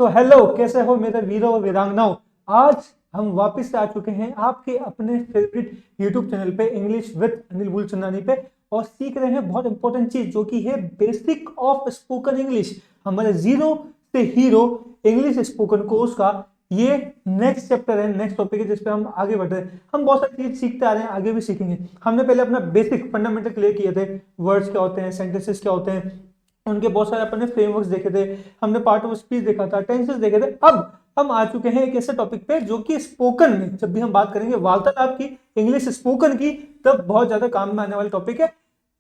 तो हेलो, कैसे हो मेरे वीरों और वीरांगनाओं। आज हम वापस से आ चुके हैं आपके अपने फेवरेट यूट्यूब चैनल पे इंग्लिश विद अनिल मूलचंदानी पे और सीख रहे हैं बहुत इंपॉर्टेंट चीज जो कि है बेसिक ऑफ स्पोकन इंग्लिश। हमारे जीरो से हीरो इंग्लिश स्पोकन कोर्स का ये नेक्स्ट चैप्टर है, नेक्स्ट टॉपिक है जिस पे हम आगे बढ़ रहे हैं। हम बहुत सारी चीज सीखते आ रहे हैं, आगे भी सीखेंगे। हमने पहले अपना बेसिक फंडामेंटल क्लियर किए थे, वर्ड्स क्या होते हैं, सेंटेंसेस क्या होते हैं, उनके बहुत सारे अपने फ्रेमवर्क्स देखे थे, हमने पार्ट ऑफ स्पीच देखा था, टेंसेस देखे थे। अब हम आ चुके हैं एक ऐसे टॉपिक पे जो कि स्पोकन में जब भी हम बात करेंगे वार्तालाप की, इंग्लिश स्पोकन की, तब बहुत ज्यादा काम में आने वाला टॉपिक है।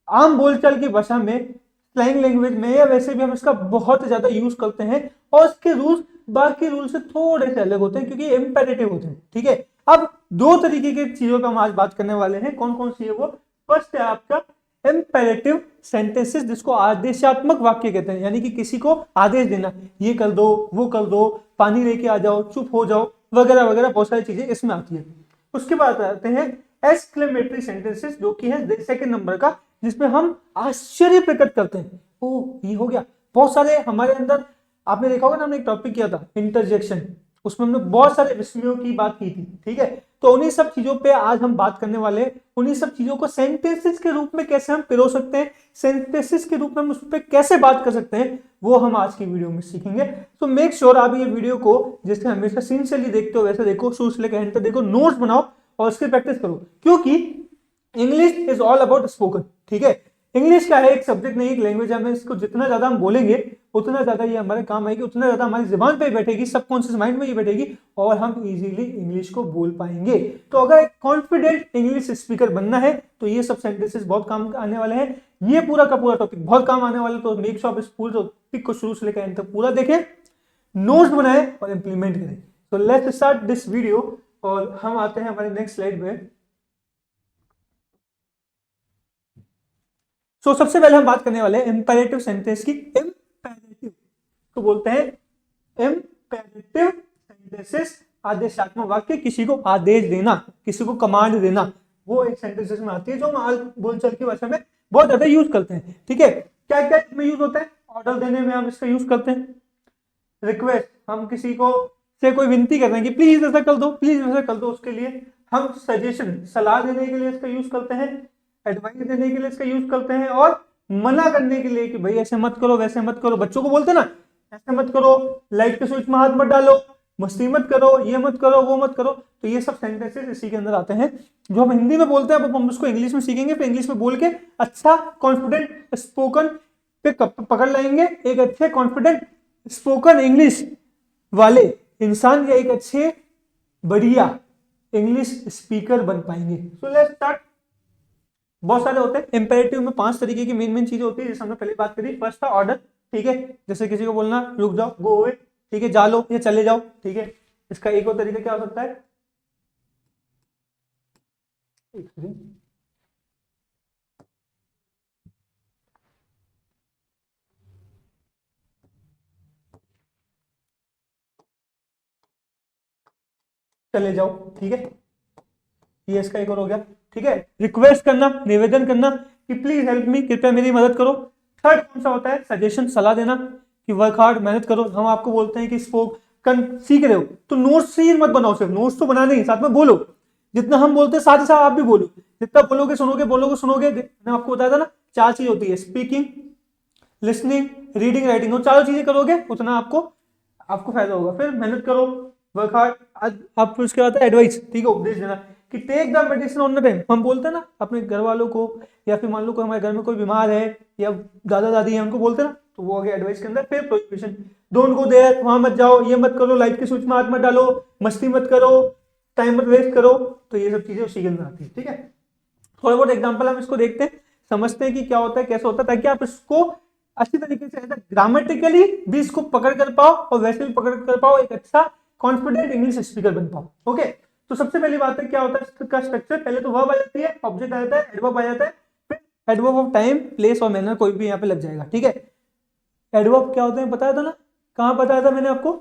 आम बोलचाल की भाषा में, स्लैंग लैंग्वेज में, या वैसे भी हम इसका बहुत ज्यादा यूज करते हैं और इसके रूल्स बाकी रूल से थोड़े से अलग होते हैं क्योंकि इंपेरेटिव होते हैं। ठीक है, अब दो तरीके की चीजों पर हम आज बात करने वाले हैं। कौन कौन सी है वो? फर्स्ट है आपका इंपेरेटिव सेंटेंसेस, जिसको आदेशात्मक वाक्य कहते हैं, यानी कि किसी को आदेश देना, ये कर दो, वो कर दो, पानी लेके आ जाओ, चुप हो जाओ, वगैरह वगैरह, बहुत सारी चीजें इसमें आती है। उसके बाद आते हैं एक्सक्लेमेटरी सेंटेंसेस, जो कि है सेकंड नंबर का, जिसमें हम आश्चर्य प्रकट करते हैं। ओ, ये हो गया। बहुत सारे हमारे अंदर, आपने देखा होगा ना, हमने एक टॉपिक किया था इंटरजेक्शन, उसमें हमने बहुत सारे विस्मयों की बात की थी। ठीक है, तो उन्हीं सब चीजों पे आज हम बात करने वाले हैं। उन्हीं सब चीजों को सेंटेंसेस के रूप में कैसे हम पिरो सकते हैं, सेंटेंसेस के रूप में हम उस पर कैसे बात कर सकते हैं, वो हम आज की वीडियो में सीखेंगे। तो मेक श्योर आप ये वीडियो को जैसे हमेशा सिंसियरली देखते हो वैसे देखो, शुरू से लेकर एंड तक देखो, नोट्स बनाओ और इसकी प्रैक्टिस करो, क्योंकि English is all about spoken. ठीक है, इंग्लिश क्या है, एक सब्जेक्ट नहीं, एक लैंग्वेज है। हमें इसको जितना ज्यादा हम बोलेंगे उतना ज्यादा ये हमारे काम आएगी, उतना ज्यादा हमारी जुबान पे बैठेगी, सबकॉन्शियस माइंड में ये बैठेगी और हम इजीली इंग्लिश को बोल पाएंगे। तो अगर एक कॉन्फिडेंट इंग्लिश स्पीकर बनना है तो ये सब सेंटेंसेस बहुत काम आने वाले हैं। ये पूरा का पूरा टॉपिक बहुत काम आने वाला है, तो मेक श्योर इस पूरे टॉपिक को शुरू से लेकर एंड तक पूरा देखें, नोट्स बनाए और इंप्लीमेंट करें। तो लेट्स स्टार्ट दिस वीडियो और हम आते हैं हमारे नेक्स्ट स्लाइड में। तो सबसे पहले हम बात करने वाले हैं इंपेरेटिव सेंटेंस की। इंपेरेटिव तो बोलते हैं इंपेरेटिव सेंटेंसेस, आदेशात्मक वाक्य, किसी को आदेश देना, किसी को कमांड देना, वो एक सेंटेंसेस में आती है जो हम बोलचाल की भाषा में बहुत ज्यादा यूज करते हैं। ठीक है, क्या क्या इसमें यूज होता है? ऑर्डर देने में हम इसका यूज करते हैं। रिक्वेस्ट, हम किसी को से कोई विनती कर रहे हैं कि प्लीज ऐसा कर दो, प्लीज ऐसा कर दो, उसके लिए हम सजेशन, सलाह देने के लिए इसका यूज करते हैं, एडवाइस देने के लिए इसका यूज करते हैं, और मना करने के लिए कि भाई ऐसे मत करो, वैसे मत करो। बच्चों को बोलते ना, ऐसे मत करो, लाइट के स्विच में हाथ मत डालो, मस्ती मत करो, ये मत करो, वो मत करो। तो ये सब सेंटेंसेस इसी के अंदर आते हैं जो हम हिंदी में बोलते हैं। अब हम उसको इंग्लिश में सीखेंगे, फिर इंग्लिश में बोल के अच्छा कॉन्फिडेंट स्पोकन पे पकड़ लाएंगे, एक अच्छे कॉन्फिडेंट स्पोकन इंग्लिश वाले इंसान या एक अच्छे बढ़िया इंग्लिश स्पीकर बन पाएंगे। So let's start. बहुत सारे होते हैं इंपेरेटिव में, 5 तरीके की मेन मेन चीजें होती है जैसे हमने पहले बात करी। फर्स्ट था ऑर्डर। ठीक है, जैसे किसी को बोलना रुक जाओ, गो अवे। ठीक है, जा लो या चले जाओ। ठीक है, इसका एक और तरीका क्या हो सकता है? चले जाओ। ठीक है, ये इसका एक और हो गया। ठीक है, रिक्वेस्ट करना, निवेदन करना कि प्लीज हेल्प मी, कृपया मेरी मदद करो। थर्ड कौन सा होता है? सजेशन, सलाह देना कि वर्क हार्ड, मेहनत करो। हम आपको बोलते हैं कि स्पोकन सीख रहे हो तो नोट्स से मत बनाओ, सिर्फ नोट्स तो बना नहीं, साथ में बोलो। जितना हम बोलते हैं साथ ही साथ आप भी बोलो, जितना बोलोगे सुनोगे, बोलोगे सुनोगे। मैंने आपको बताया था ना, 4 चीज होती है, स्पीकिंग, लिसनिंग, रीडिंग, राइटिंग। वो 4 चीजें करोगे उतना आपको फायदा होगा। फिर मेहनत करो, वर्क हार्ड। आप फिर उसके बाद एडवाइस, ठीक है, उपदेश देना कि take the medicine on the time. हम बोलते हैं ना अपने घर वालों को, या फिर मान लो कोई हमारे घर में कोई बीमार है या दादा दादी है, उनको बोलते हैं ना, तो वो हो गया एडवाइस के अंदर। फिर प्रोहिबिशन, डोंट गो देयर, वहां मत जाओ, ये मत करो, लाइट के स्विच में हाथ मत डालो, मस्ती मत करो, टाइम मत वेस्ट करो। तो ये सब चीजें उसी के अंदर आती है। ठीक है, थोड़ा बहुत एग्जाम्पल हम इसको देखते हैं, समझते हैं कि क्या होता है, कैसे होता है, ताकि आप इसको अच्छी तरीके से ग्रामेटिकली भी इसको पकड़ कर पाओ और वैसे भी पकड़ कर पाओ, एक अच्छा कॉन्फिडेंट इंग्लिश स्पीकर बन पाओ। ओके, तो सबसे पहली बात है क्या होता है इसका स्ट्रक्चर। पहले तो वर्ब आ जाती है, ऑब्जेक्ट आ जाता है, एडवर्ब आ जाता है, फिर एडवर्ब ऑफ टाइम, प्लेस और मैनर कोई भी यहाँ पे लग जाएगा। ठीक है, एडवर्ब क्या होते हैं बताया था ना, कहाँ बताया था मैंने आपको?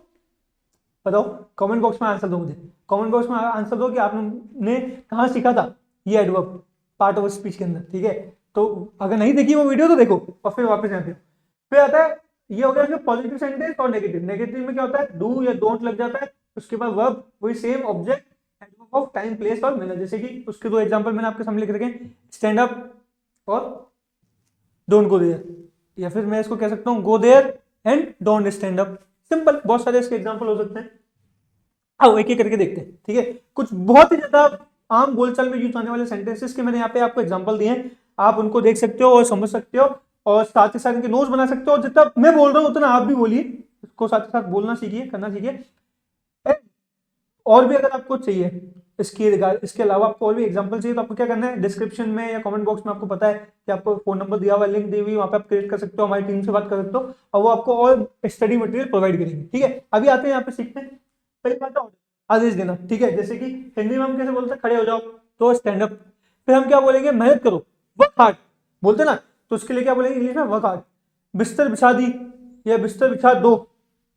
बताओ, कमेंट बॉक्स में आंसर दो मुझे, कमेंट बॉक्स में आंसर दो कि आपने कहाँ सीखा था ये एडवर्ब पार्ट ऑफ स्पीच के अंदर। ठीक है, तो अगर नहीं देखी वो वीडियो तो देखो और फिर वापस आते हो। फिर आता है ये हो गया पॉजिटिव सेंटेंस और नेगेटिव। नेगेटिव में क्या होता है, डू या डोंट लग जाता है, उसके बाद वर्ब वही same object of time place और मैनर। जैसे कि उसके दो एग्जांपल मैंने आपके सामने लिख रखे हैं, स्टैंड अप और डोंट गो देयर, या फिर मैं इसको कह सकता हूँ go there and don't stand up. Simple, बहुत सारे इसके एग्जांपल हो सकते हैं। आओ एक एक करके देखते हैं, ठीक है। कुछ बहुत ही ज्यादा आम बोलचाल में यूज आने वाले सेंटेंसेस के मैंने यहाँ पे आपको एग्जांपल दिए हैं, आप उनको देख सकते हो और समझ सकते हो, और साथ ही साथ इनके नोट्स बना सकते हो। जितना मैं बोल रहा हूँ उतना आप भी बोलिए, इसको साथ ही साथ बोलना सीखिए, करना सीखिए। और भी अगर आपको चाहिए इसके अलावा आपको और भी एग्जांपल चाहिए, तो आपको क्या करना है, डिस्क्रिप्शन में या कमेंट बॉक्स में आपको पता है कि आपको फोन नंबर दिया हुआ है, लिंक दी हुई, वहां पे आप क्रिएट कर सकते हो, हमारी टीम से बात कर सकते हो, और वो आपको और स्टडी मटेरियल प्रोवाइड करेंगे, ठीक है। अभी आते हैं यहाँ पे सीखते हैं। पहली बात है आदेश देना, ठीक है। जैसे कि हिंदी में हम कैसे बोलते हैं, खड़े हो जाओ, तो स्टैंड अप। फिर हम क्या बोलेंगे, मेहनत करो, वर्क हार्ड बोलते ना, तो उसके लिए क्या बोलेंगे इंग्लिश में, वर्क हार्ड। बिस्तर बिछा दी या बिस्तर बिछा दो,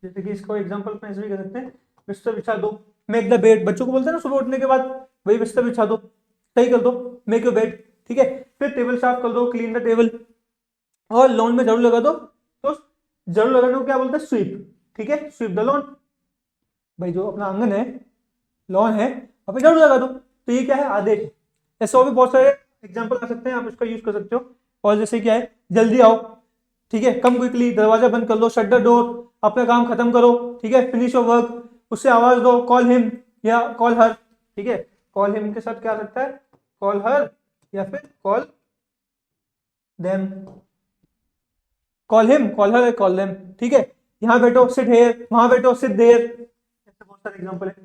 जैसे कि इसको एग्जांपल में ऐसे भी कर सकते हैं, बिस्तर बिछा दो। मेक द बेड, बच्चों को बोलते हैं ना सुबह उठने के बाद, वही बिस्तर बिछा दो, सही कर दो, मेक योर बेड, ठीक है। फिर टेबल साफ कर दो, क्लीन द टेबल। और लॉन में झाड़ू लगा दो, तो झाड़ू लगाने को क्या बोलते हैं, स्वीप, ठीक है, स्वीप द लॉन। भाई जो अपना आंगन है, लॉन है, वहां पे झाड़ू लगा दो, तो ये क्या है, आदेश। ऐसे और भी बहुत सारे एग्जांपल आ सकते हैं, आप इसका यूज कर सकते हो। और जैसे क्या है, जल्दी आओ, ठीक है, कम क्विकली, दरवाजा बंद कर लो, शट द डोर, अपना काम खत्म करो, ठीक है, फिनिश योर वर्क, उससे आवाज दो, कॉल हिम या कॉल हर, ठीक है। कॉल हिम के साथ क्या आ सकता है, कॉल हर या फिर call them, call him, call her, call them, ठीक है। यहाँ बैठो, सिट हेयर, वहां बैठो, सिट देयर, ऐसे बहुत सारे एग्जांपल है।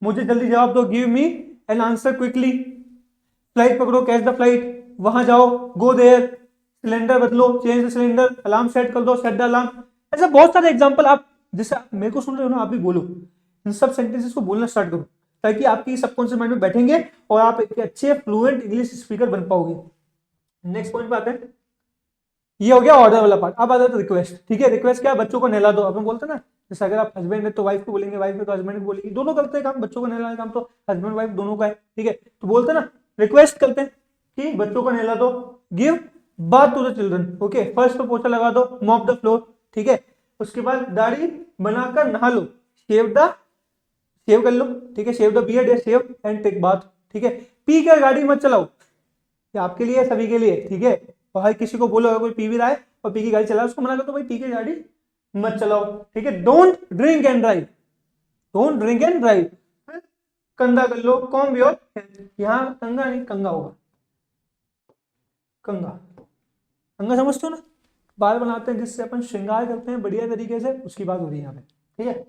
मुझे जल्दी जवाब दो, give me an answer quickly. Flight पकड़ो, कैच द फ्लाइट, वहां जाओ, गो देयर। सिलेंडर बदलो, change the cylinder, alarm set कर दो, सेट द अलार्म। ऐसे बहुत सारे एग्जांपल आप, जैसे आप मेरे को सुन रहे हो ना, आप भी बोलो, इन सब सेंटेंसेस को बोलना स्टार्ट करो, ताकि आपकी सबकॉन्शियस माइंड में बैठेंगे और आप एक अच्छे फ्लुएंट इंग्लिश स्पीकर बन पाओगे। नेक्स्ट पॉइंट पे आते हैं, ये हो गया ऑर्डर वाला पार्ट। अब आ जाता है रिक्वेस्ट, ठीक है। रिक्वेस्ट क्या है, बच्चों को नहला दो, अपन बोलते हैं ना, जैसे अगर आप हस्बैंड है तो वाइफ को बोलेंगे, वाइफ है तो हस्बैंड को बोलेंगे, दोनों करते हैं काम, बच्चों को नहलाने का काम तो हस्बैंड वाइफ दोनों का है, ठीक है। तो बोलते हैं ना, रिक्वेस्ट करते हैं कि बच्चों को नहला दो, give bath to the children, okay. First तो पोछा लगा दो, मॉप द फ्लोर, ठीक है। उसके बाद दाढ़ी बनाकर नहा लो, शेव कर लो, ठीक है, शेव द बियर्ड या शेव एंड टेक बाथ, ठीक है। पी कर गाड़ी मत चलाओ, ये आपके लिए, सभी के लिए, ठीक है। और हर किसी को बोलो, अगर कोई पी भी रहा है और पी की गाड़ी चला, उसको मना कर दो, भाई पी की गाड़ी मत चलाओ, ठीक है। Don't drink and drive, don't drink and drive. कंधा कर लो, कॉम्ब योर हेयर, यहाँ कंगा नहीं कंगा होगा, कंगा, कंगा समझते हो ना, बाल बनाते हैं जिससे अपन श्रृंगार करते हैं बढ़िया तरीके से, उसकी बात हो रही है यहाँ पे, ठीक है।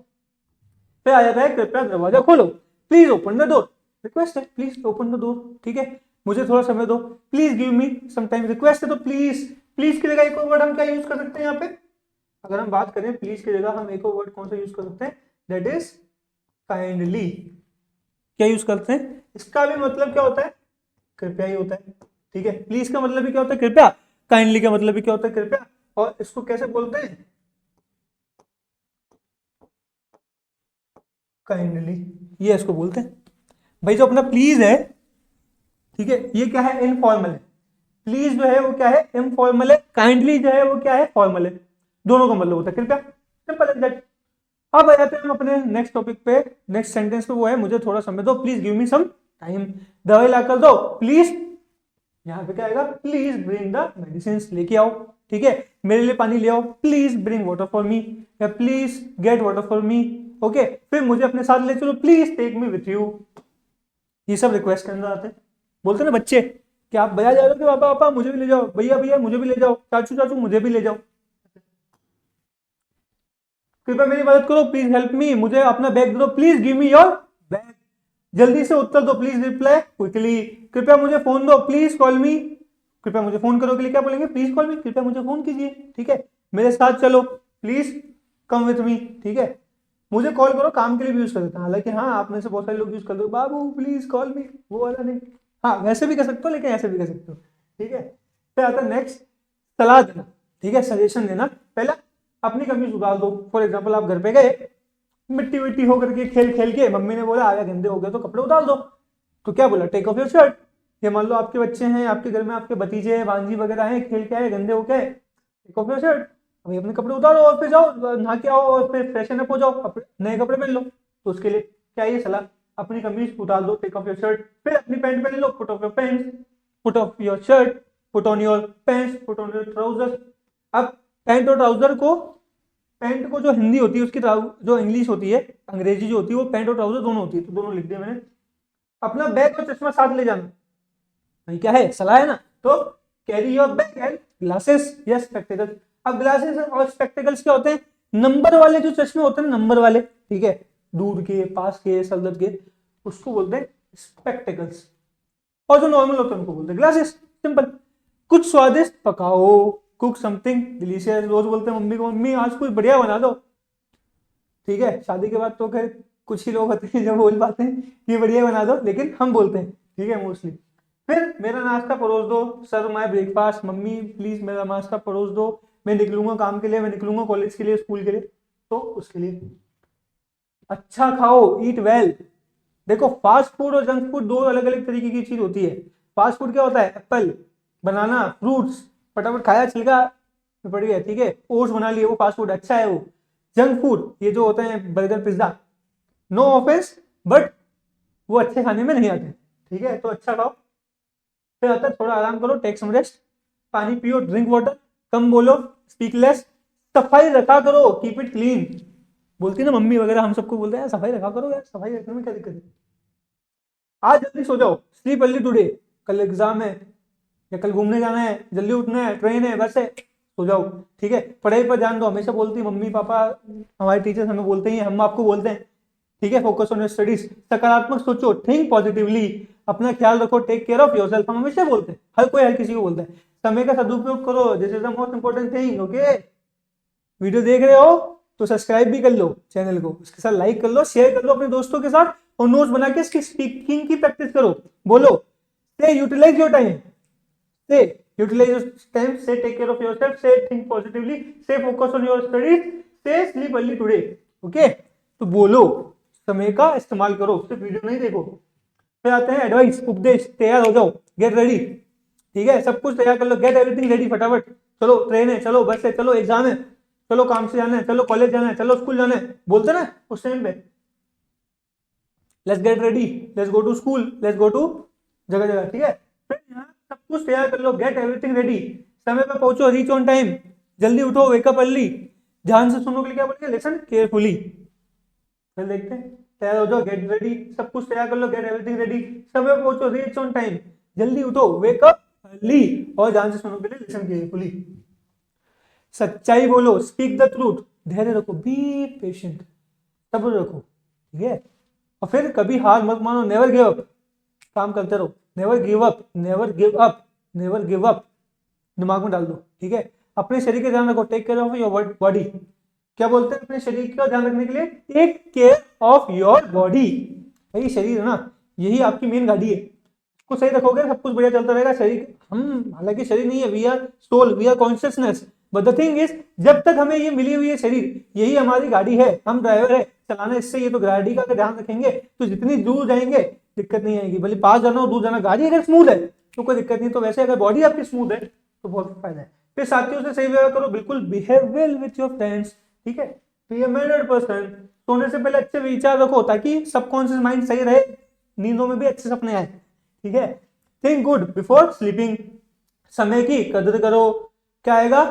फिर आ जाता है, कृपया दरवाजा खोलो, please open the door, request है, प्लीज ओपन द डोर, ठीक है। मुझे थोड़ा समय दो, please give me some time, request है तो प्लीज, प्लीज की जगह एक और वर्ड हम क्या यूज कर सकते हैं यहाँ पे, अगर हम बात करें प्लीज की जगह हम एक और वर्ड कौन सा यूज कर सकते हैं, दैट इज काइंडली। क्या यूज करते हैं, इसका भी मतलब क्या होता है, कृपया ही होता है, ठीक है। प्लीज का मतलब भी क्या होता है, कृपया। काइंडली का मतलब भी क्या होता है, कृपया। और इसको कैसे बोलते हैं, काइंडली, ये इसको बोलते हैं। भाई जो अपना प्लीज है, ठीक है, ये क्या है, इनफॉर्मल है। प्लीज जो है वो क्या है, इनफॉर्मल है। काइंडली जो है वो क्या है, फॉर्मल है। दोनों का मतलब होता है कृपया, सिंपल एज दैट। अब आ जाते हैं हम अपने नेक्स्ट टॉपिक पे, नेक्स्ट सेंटेंस पे, वो है मुझे थोड़ा समय दो, please give me some time, दवाई ला कर दो, प्लीज। यहाँ पे क्या आएगा, प्लीज ब्रिंग द मेडिसिन, लेके आओ, ठीक है। मेरे लिए पानी ले आओ, please bring water for me, या please get water for me, okay. फिर मुझे अपने साथ ले चलो, please take me with you. ये सब रिक्वेस्ट के अंदर आते हैं। बोलते ना बच्चे कि आप बाजार जा रहे हो कि पापा पापा मुझे भी ले जाओ, भैया भैया मुझे भी ले जाओ, चाचू चाचू मुझे भी ले जाओ, कृपया मेरी मदद करो, प्लीज हेल्प मी, मुझे अपना बैग दो, please give me your bag, जल्दी से उत्तर दो, प्लीज रिप्लाई क्विकली, कृपया मुझे फोन दो, प्लीज कॉल मी, कृपया मुझे फोन करो के लिए क्या बोलेंगे, प्लीज कॉल मी, कृपया मुझे फोन कीजिए, ठीक है। मेरे साथ चलो, प्लीज कम विथ मी, ठीक है। मुझे कॉल करो, काम के लिए भी यूज कर सकते हैं, हालांकि हाँ आप में से बहुत सारे लोग यूज कर दो, बाबू प्लीज कॉल मी, वो वाला नहीं, हाँ वैसे भी कर सकते हो, लेकिन ऐसे भी कर सकते हो, ठीक है। फिर आता है नेक्स्ट, सलाह देना, ठीक है, सजेशन देना। पहला, अपनी कमी सुधार दो। फॉर एग्जाम्पल आप घर पे गए, मिट्टी विट्टी होकर के खेल खेल के मम्मी ने बोला आया गंदे हो गए तो कपड़े उतार दो, तो क्या बोला, टेक ऑफ योर शर्ट। ये मान लो आपके बच्चे हैं, आपके घर में आपके भतीजे भांजी वगैरह हैं, खेल के आए गंदे हो गए, टेक ऑफ योर शर्ट, अभी अपने कपड़े उतारो और फिर जाओ नहा के आओ और फिर फ्रेशन अप हो जाओ, नए कपड़े पहन लो। तो उसके लिए क्या ये सलाह, अपनी कमीज उतार दो, टेक ऑफ योर शर्ट, फिर अपनी पैंट पहन लो, put off your pant, put off your shirt, put on your pants, put on your trouser. अब पैंट और ट्राउजर को, पैंट को जो हिंदी होती है उसकी जो इंग्लिश होती है, अंग्रेजी जो होती है वो पैंट और ट्राउजर दोनों होती है, तो दोनों लिख दिया मैंने। अपना बैग और चश्मा साथ ले जाना, भाई क्या है, सलाह है ना। तो carry your bag and glasses या स्पेक्टेकल्स। अब ग्लासेस और स्पेक्टेकल्स क्या होते हैं, नंबर वाले जो चश्मे होते हैं, नंबर वाले, ठीक है, दूर के, पास के, सलगत के, उसको बोलते हैं स्पेक्टेकल्स। और जो नॉर्मल होते हैं उनको बोलते हैं ग्लासेस। सिंपल। कुछ स्वादिष्ट पकाओ, कुक समथिंग डिलीशियस। रोज बोलते हैं मम्मी को, मम्मी आज कुछ बढ़िया बना दो, ठीक है। शादी के बाद तो खैर कुछ ही लोग होते हैं जो बोल पाते हैं कि बढ़िया बना दो, लेकिन हम बोलते हैं, ठीक है, मोस्टली। फिर मेरा नाश्ता परोस दो, serve my breakfast, mummy please मेरा नाश्ता परोस दो, मैं निकलूंगा काम के लिए, मैं निकलूंगा कॉलेज के लिए, स्कूल के लिए, तो उसके लिए। अच्छा खाओ, ईट वेल। देखो फास्ट फूड और जंक फूड दो अलग अलग तरीके की चीज होती है। फास्ट फूड क्या होता है, एप्पल, बनाना, फ्रूट्स, फटाफट खाया, छिलका पड़ गया, ठीक है, ओट्स बना लिए, वो फास्ट फूड अच्छा है वो। जंक फूड ये जो होते हैं burger, pizza, no offence but वो अच्छे खाने में नहीं आते, ठीक है। तो अच्छा खाओ, फिर आता है थोड़ा आराम करो, टेक सम रेस्ट, पानी पियो, ड्रिंक वाटर, कम बोलो, स्पीक लेस, सफाई रखा करो, कीप इट क्लीन। बोलती है ना मम्मी वगैरह, हम सबको बोलते हैं सफाई रखा करो यार, सफाई रखने में क्या दिक्कत है। आज जल्दी सो जाओ, स्लीप अर्ली टुडे, कल एग्जाम है या कल घूमने जाना है, जल्दी उठना है, ट्रेन है, बस है, सो जाओ, ठीक है। पढ़ाई पर ध्यान दो, हमेशा बोलती है मम्मी पापा, हमारे टीचर्स हमें बोलते ही, हम आपको बोलते हैं, ठीक है। फोकस ऑन योर स्टडीज, सकारात्मक सोचो, थिंक पॉजिटिवली, अपना ख्याल रखो, टेक केयर ऑफ योरसेल्फ, हम हमेशा बोलते हैं, हर कोई हर किसी को बोलता है। समय का सदुपयोग करो, this is the most important thing, okay. Video देख रहे हो तो सब्सक्राइब भी कर लो चैनल को, उसके साथ लाइक कर लो, शेयर कर लो अपने दोस्तों के साथ, और नोट्स बना के इसकी स्पीकिंग की प्रैक्टिस करो। बोलो, से यूटिलाइज योर टाइम, से यूटिलाइज योर टाइम, से टेक केयर ऑफ योरसेल्फ, से थिंक पॉजिटिवली, से फोकस ऑन योर स्टडीज, से स्लीप अर्ली टुडे, ओके। तो बोलो, समय का इस्तेमाल करो, सिर्फ वीडियो नहीं देखो। फिर आते हैं एडवाइस, उपदेश, तैयार हो जाओ, गेट रेडी, ठीक है, सब कुछ तैयार कर लो, गेट एवरीथिंग रेडी, फटाफट। चलो ट्रेन है, चलो बस है, चलो एग्जाम है, चलो काम से जाना है, चलो कॉलेज जाना है, चलो स्कूल जाना है, बोलते ना उस टाइम पे, let's get ready, let's go to school, let's go to जगह जगह, ठीक है। फिर यहाँ सब कुछ तैयार कर लो, गेट एवरीथिंग रेडी, समय पे पहुंचो, रीच ऑन टाइम, जल्दी उठो, वेकअप अर्ली, ध्यान से सुनो के लिए क्या बोलेंगे, लिसन केयरफुली। फिर देखते हैं, तैयार हो जाओ, गेट रेडी, सब कुछ तैयार कर लो, गेट एवरीथिंग रेडी, समय पे पहुंचो, रीच ऑन टाइम, जल्दी उठो, वेकअप अर्ली, और ध्यान से सुनो के लिए लिसन केयरफुली। सच्चाई बोलो, स्पीक द ट्रूथ, धैर्य रखो, बी पेशेंट, सब्र रखो, ठीक है। और फिर कभी हार मत मानो, नेवर गिव अप, काम करते रहो, never give up, never give up, never give up, दिमाग में डाल दो, ठीक है। अपने शरीर का ध्यान रखो, take care of your body. क्या बोलते हैं अपने शरीर का ध्यान रखने के लिए, take care of your body. भाई शरीर है ना, यही आपकी मेन गाड़ी है, इसको सही रखोगे सब कुछ बढ़िया चलता रहेगा। शरीर, हम हालांकि शरीर नहीं है, we are soul, we are consciousness, but the thing is, जब तक हमें ये मिली हुई है शरीर, यही हमारी गाड़ी है, हम ड्राइवर है, चलाना इससे, ये तो गाड़ी का ध्यान रखेंगे तो जितनी दूर जाएंगे दिक्कत नहीं आएगी, भले पास जाना हो दूर जाना, गाड़ी अगर स्मूथ है तो कोई दिक्कत नहीं। तो वैसे अगर बॉडी आपकी स्मूथ है तो बहुत फायदा है। फिर साथियों से सही व्यवहार करो, बिल्कुल behave well with your friends, ठीक है। बी अ मैनर्ड पर्सन, सोने से पहले अच्छे विचार रखो ताकि सबकॉन्शियस माइंड सही रहे, नींदों में भी अच्छे सपने आए, ठीक है। थिंक गुड बिफोर स्लीपिंग, समय की कदर करो, क्या आएगा,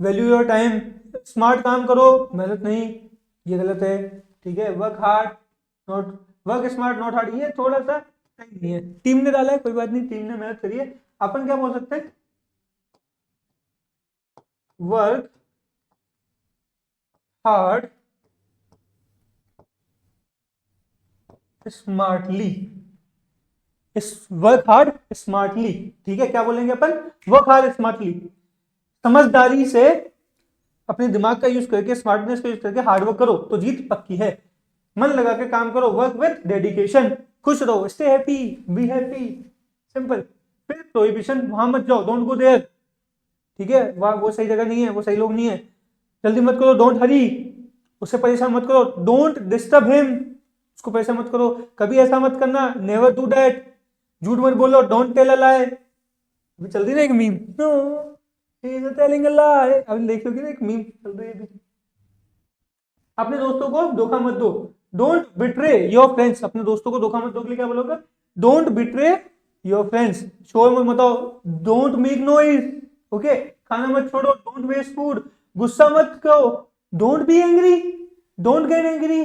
वैल्यू योर टाइम, स्मार्ट काम करो, मेहनत नहीं, ये गलत है, ठीक है। Work hard not, work smart not hard, ये थोड़ा सा सही नहीं है, टीम ने डाला है कोई बात नहीं, टीम ने मेहनत करी है, अपन क्या बोल सकते हैं, work hard smartly, work hard smartly, ठीक है। क्या बोलेंगे अपन, वर्क हार्ड स्मार्टली, समझदारी से अपने दिमाग का यूज करके, स्मार्टनेस का यूज करके हार्डवर्क करो तो जीत पक्की है। मन लगा के काम करो, वर्क विथ डेडिकेशन, खुश रहो, stay happy, be happy, simple. फिर प्रोहिबिशन, वहां मत जाओ, डोंट गो देयर, ठीक है, वहां वो सही जगह नहीं है, वो सही लोग नहीं है। जल्दी मत करो, डोंट हरी, उससे परेशान मत करो, डोंट डिस्टर्ब हिम, उसको परेशान मत करो, कभी ऐसा मत करना, नेवर डू दैट, झूठ मत बोलो, डोंट टेल अ लाई, अभी चल रही ना एक meme, no he is telling a lie. अभी देखोगे ना, एक मीम चल रही है अभी। अपने दोस्तों को धोखा मत दो, डोंट बिट्रे योर फ्रेंड्स। अपने दोस्तों को धोखा मत दो के लिए क्या बोलोगे? Don't betray your friends. शोर मत मचाओ, डोंट मेक नॉइज। ओके, खाना मत छोड़ो, डोंट वेस्ट फूड। गुस्सा मत करो, don't be angry, don't get angry.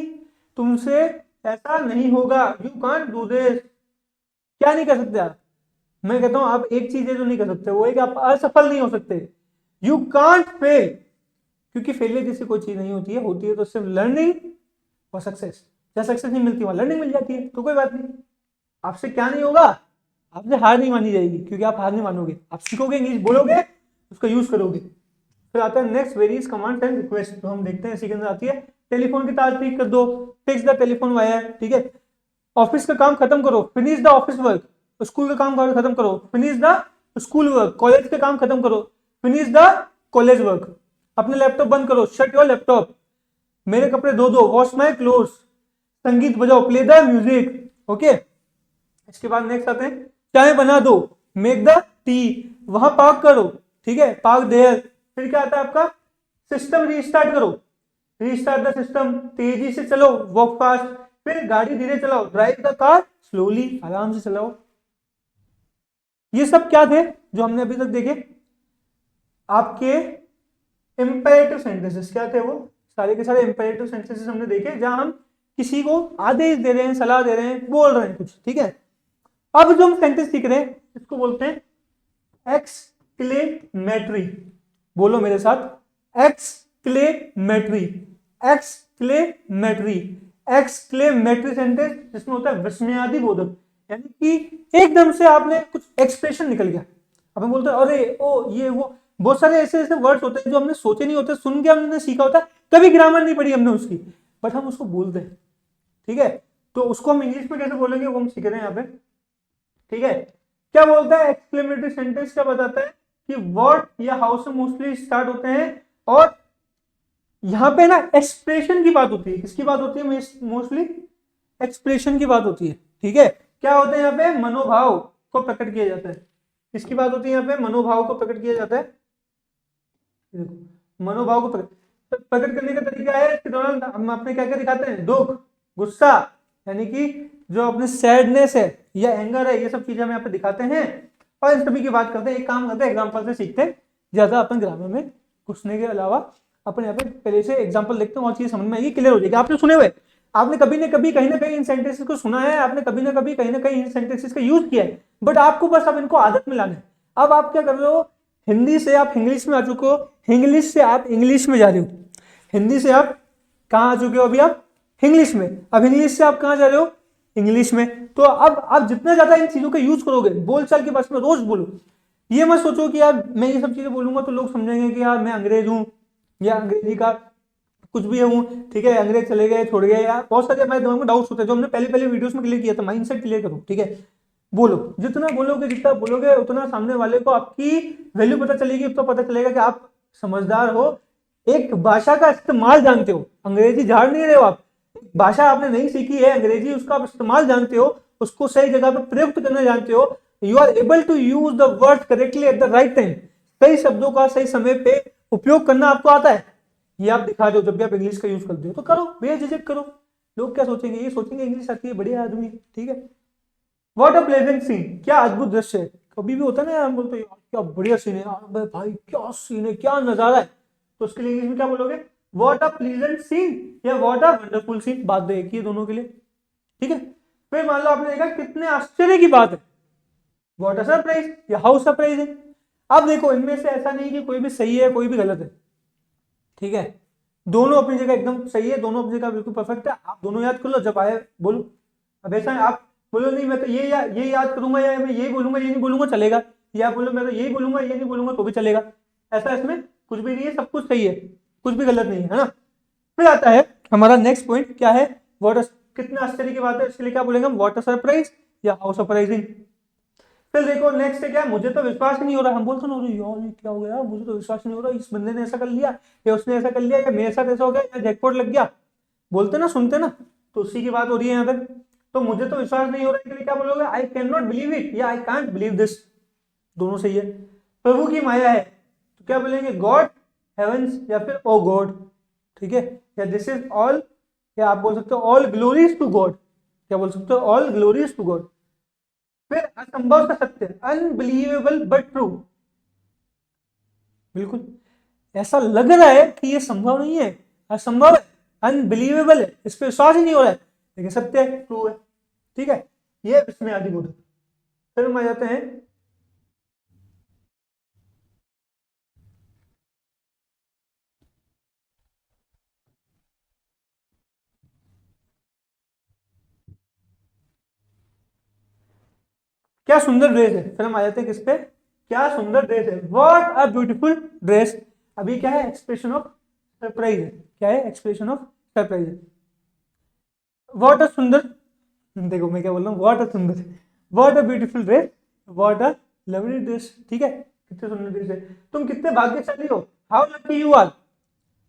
तुमसे ऐसा नहीं होगा, यू कांट डू दिस। क्या नहीं कर सकते आप? मैं कहता हूं आप एक चीज है जो नहीं कर सकते, वो है कि आप असफल नहीं हो सकते। यू कांट फेल, क्योंकि फेलियर जैसी कोई चीज नहीं होती है, होती है तो सिर्फ लर्निंग और सक्सेस। जहां सक्सेस नहीं मिलती वहां लर्निंग मिल जाती है, तो कोई बात नहीं। आपसे क्या नहीं होगा? आपसे हार नहीं मानी जाएगी, क्योंकि आप हार नहीं मानोगे, आप सीखोगे, इंग्लिश बोलोगे, उसका यूज करोगे। फिर आता है next, various command and request. तो हम देखते हैं इसी के अंदर आती है, टेलीफोन की तार ठीक कर दो, फिक्स द टेलीफोन वायर। ठीक है, ऑफिस का काम खत्म करो, finish the office work. School का काम खत्म करो, finish the school work. College का काम खत्म करो, फिनिश द कॉलेज वर्क। अपने लैपटॉप बंद करो, शट योर लैपटॉप। मेरे कपड़े धो दो, वॉश माई क्लोथ। संगीत बजाओ, प्ले द म्यूजिक। ओके, इसके बाद नेक्स्ट आते हैं, चाय बना दो, मेक द टी। वहां पार्क करो, ठीक है, पार्क देयर। फिर क्या आता है आपका, सिस्टम रीस्टार्ट करो, रीस्टार्ट द सिस्टम। तेजी से चलो, वॉक फास्ट। फिर गाड़ी धीरे चलाओ, ड्राइव द कार स्लोली, आराम से चलाओ। ये सब क्या थे जो हमने अभी तक देखे? आपके इंपेरेटिव सेंटेंसेस। क्या थे वो? सारे के सारे इंपेरेटिव सेंटेंसेस हमने देखे, जहां हम किसी को आदेश दे रहे हैं, सलाह दे रहे हैं, बोल रहे हैं कुछ। ठीक है, अब जो हम सेंटेंस सीख रहे हैं इसको बोलते हैं एक्सक्लेमेटरी। बोलो मेरे साथ, एक्सक्लेमेटरी, एक्सक्लेमेटरी। एक्सक्लेमेटरी सेंटेंस जिसमें होता है विस्मयादि बोधक, यानी कि एकदम से आपने कुछ एक्सप्रेशन निकल गया। अब हम बोलते हैं अरे ओ ये वो, बहुत सारे ऐसे ऐसे वर्ड्स होते हैं जो हमने सोचे नहीं होते, सुन के हमने सीखा होता है, कभी ग्रामर नहीं पढ़ी हमने उसकी, बट हम उसको बोलते हैं। ठीक है, तो उसको हम इंग्लिश में कैसे बोलेंगे वो हम सीख रहे हैं यहाँ पे। ठीक है, क्या बोलता है एक्सक्लेमेटरी सेंटेंस? क्या बताता है कि वर्ड या हाउ से मोस्टली स्टार्ट होते हैं, और यहां पे ना एक्सप्रेशन की बात होती है। किसकी बात होती है? मोस्टली एक्सप्रेशन की बात होती है। ठीक है, क्या होता है यहाँ पे? मनोभाव को प्रकट किया जाता है। किसकी बात होती है यहाँ पे? मनोभाव को प्रकट किया जाता है। देखो, मनोभाव को प्रकट करने का तरीका है, इसके दौरान हम अपने क्या क्या दिखाते हैं? दुख, गुस्सा, यानी कि जो अपने सैडनेस है या एंगर है, ये सब चीजें हम यहाँ पे दिखाते हैं, और इन सभी की बात करते हैं। एक काम करते हैं, एग्जाम्पल से सीखते हैं, ज्यादा अपन ग्रामर में घुसने के अलावा अपन यहाँ पे पहले से एग्जाम्पल देखते हैं और चीज समझ में आएगी, क्लियर हो जाएगी। आपने सुने हुए, आपने कभी ना कभी कहीं ना कहीं इन सेंटेंसेस को सुना है, आपने कभी ना कभी कहीं ना कहीं इन सेंटेंसेस का यूज किया है, बट आपको बस अब इनको आदत में लाना है। अब आप क्या कर रहे हो? हिंदी से आप इंग्लिश में आ चुके हो, इंग्लिश से आप इंग्लिश में जा रहे हो, हिंदी से आप कहाँ आ चुके हो? अभी आप इंग्लिश में। अब इंग्लिश से आप कहाँ जा रहे हो? इंग्लिश में। तो अब आप जितना ज्यादा इन चीजों का यूज करोगे, बोलचाल के बस में रोज बोलो। ये मत सोचो कि यार मैं ये सब चीजें बोलूंगा तो लोग समझेंगे कि यार मैं अंग्रेज हूं या अंग्रेजी का कुछ भी हूं। ठीक है, अंग्रेज चले गए, छोड़ गए, यार बहुत सारे हमारे दिमाग में डाउट्स होते हैं जो हमने पहले पहले वीडियोस में क्लियर किया था। माइंडसेट क्लियर करो। ठीक है, बोलो, जितना बोलोगे, जितना बोलोगे, उतना सामने वाले को आपकी वैल्यू पता चलेगी। तो पता चलेगा कि आप समझदार हो, एक भाषा का इस्तेमाल जानते हो, अंग्रेजी झाड़ नहीं रहे हो आप। भाषा आपने नहीं सीखी है अंग्रेजी, उसका आप इस्तेमाल जानते हो, उसको सही जगह पर प्रयुक्त करना जानते हो। You are able to use the word correctly at the right time. सही शब्दों का सही समय पे उपयोग करना आपको आता है, ये आप दिखा दो। जब भी आप इंग्लिश का यूज करते हो तो करो, बेझिझक करो। लोग क्या सोचेंगे? ये सोचेंगे इंग्लिश आती है, बढ़िया आदमी। ठीक है, व्हाट अ प्लेजेंट सीन, क्या अद्भुत दृश्य है। कभी भी होता है ना, हम बोलते हैं क्या बढ़िया सीन है यार, भाई क्या सीन है, क्या नजारा है, तो उसके लिए इंग्लिश में क्या बोलोगे? व्हाट अ प्लीजेंट सीन या व्हाट अ वंडरफुल सीन। बात तो एक ही है दोनों के लिए। ठीक है, फिर मान लो आपने देखा कितने आश्चर्य की बात है, व्हाट अ सरप्राइज या हाउ सरप्राइजिंग। अब देखो, इनमें से ऐसा नहीं कि कोई भी सही है कोई भी गलत है। ठीक है, दोनों अपनी जगह एकदम सही है, दोनों अपनी जगह बिल्कुल परफेक्ट है। आप दोनों याद कर लो जब आए बोलो। अब ऐसा है आप बोलो नहीं मैं तो ये याद करूंगा या मैं यही बोलूंगा ये नहीं बोलूंगा, चलेगा। या बोलो मैं तो यही बोलूंगा ये नहीं बोलूंगा, तो भी चलेगा। ऐसा इसमें कुछ भी नहीं है, सब कुछ सही है, कुछ भी गलत नहीं है, है ना। फिर आता है हमारा नेक्स्ट पॉइंट, क्या है? व्हाट, कितने आश्चर्य की बात है, इसके लिए क्या बोलेंगे हम? व्हाट अ सरप्राइज या हाउ सरप्राइजिंग। फिर देखो नेक्स्ट है क्या? मुझे तो विश्वास नहीं हो रहा। हम बोलते ना यार ये क्या हो गया, मुझे तो विश्वास नहीं हो रहा, इस बंदे ने ऐसा कर लिया या उसने ऐसा कर लिया या मेरे साथ ऐसा हो गया या जैकपॉट लग गया। बोलते ना, सुनते ना, तो उसी की बात हो रही है यहाँ पे। तो मुझे तो विश्वास नहीं हो रहा है, इसके लिए क्या बोलोगे? आई कैन नॉट बिलीव इट या आई कांट बिलीव दिस। दोनों सही है। प्रभु की माया है, तो क्या बोलेंगे, गॉड हेवंस या फिर ओ गॉड, ठीक है, या दिस इज ऑल, या आप बोल सकते हो ऑल ग्लोरीज टू गॉड, क्या बोल सकते हो, ऑल ग्लोरीज टू गॉड। फिर असंभव का सत्य, अनबिलीवेबल बट ट्रू, बिल्कुल ऐसा लग रहा है कि ये संभव नहीं है, असंभव है, अनबिलीवेबल है, इस पर विश्वास ही नहीं हो रहा है, लेकिन सत्य है, ट्रू है, ठीक है, ये इसमें आदि बोधक। फिर हम आ जाते हैं क्या सुंदर ड्रेस है, फिर हम आ जाते हैं किस पे, क्या सुंदर ड्रेस है, व्हाट अ ब्यूटीफुल ड्रेस। अभी क्या है, एक्सप्रेशन ऑफ सरप्राइज है, क्या है, एक्सप्रेशन ऑफ सरप्राइज है। व्हाट अ सुंदर, देखो मैं क्या बोल रहा हूँ, व्हाट अ सुंदर, what a beautiful dress, what a lovely dress, ठीक है, कितने सुंदर ड्रेस है, तुम कितने भाग्यशाली हो, हाउ लकी यू आर,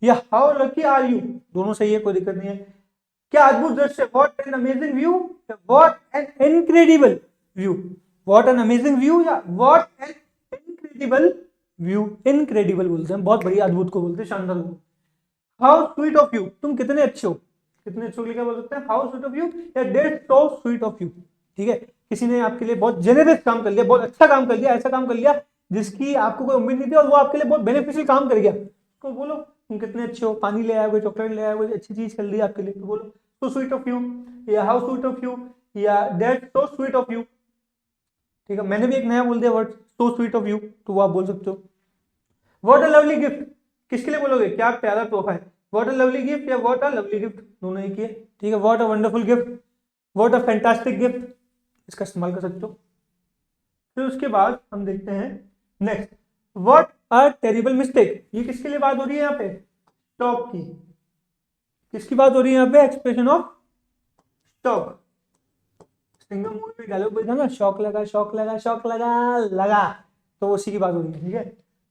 या हाउ लकी आर यू, दोनों सही है, कोई दिक्कत नहीं है। क्या अद्भुत दृश्य, what an amazing view, what an incredible view, what an amazing view या what an incredible view, incredible बोलते हैं, बहुत बढ़िया, अद्भुत को बोलते हैं, शानदार को। हाउ स्वीट ऑफ यू, तुम कितने अच्छे हो, कितने अच्छे हो क्या बोल सकते हैं, हाउ स्वीट ऑफ यू या that so sweet of you, ठीक है, किसी ने आपके लिए बहुत जेनरस काम कर लिया, बहुत अच्छा काम कर लिया, ऐसा काम कर लिया जिसकी आपको कोई उम्मीद नहीं थी, और वो आपके लिए बहुत बेनिफिशियल काम कर गया, तो बोलो तुम कितने अच्छे हो, पानी ले आया, कोई चॉकलेट ले आया, कोई अच्छी चीज कर दी आपके लिए, तो बोलो सो स्वीट ऑफ यू, या हाउ स्वीट ऑफ यू, या that so sweet of you, ठीक है, मैंने भी एक नया बोल दिया word, so sweet of you, तो वो आप बोल सकते हो। व्हाट अ लवली गिफ्ट, किसके लिए बोलोगे, क्या प्यारा तोहफा है, व्हाट अ लवली गिफ्ट या व्हाट अ लवली गिफ्ट, दोनों ही किए, ठीक है, what a wonderful gift, what a fantastic gift, इसका इस्तेमाल कर सकते हो। फिर उसके बाद हम देखते हैं next, what a terrible mistake, ये किसके लिए बात हो रही है यहाँ पे, स्टॉक की, किसकी बात हो रही है यहाँ पे, expression of stock, Singham movie में डायलॉग बोलता ना, शौक लगा शौक लगा शौक लगा लगा, तो उसी की बात हो रही है, ठीक है,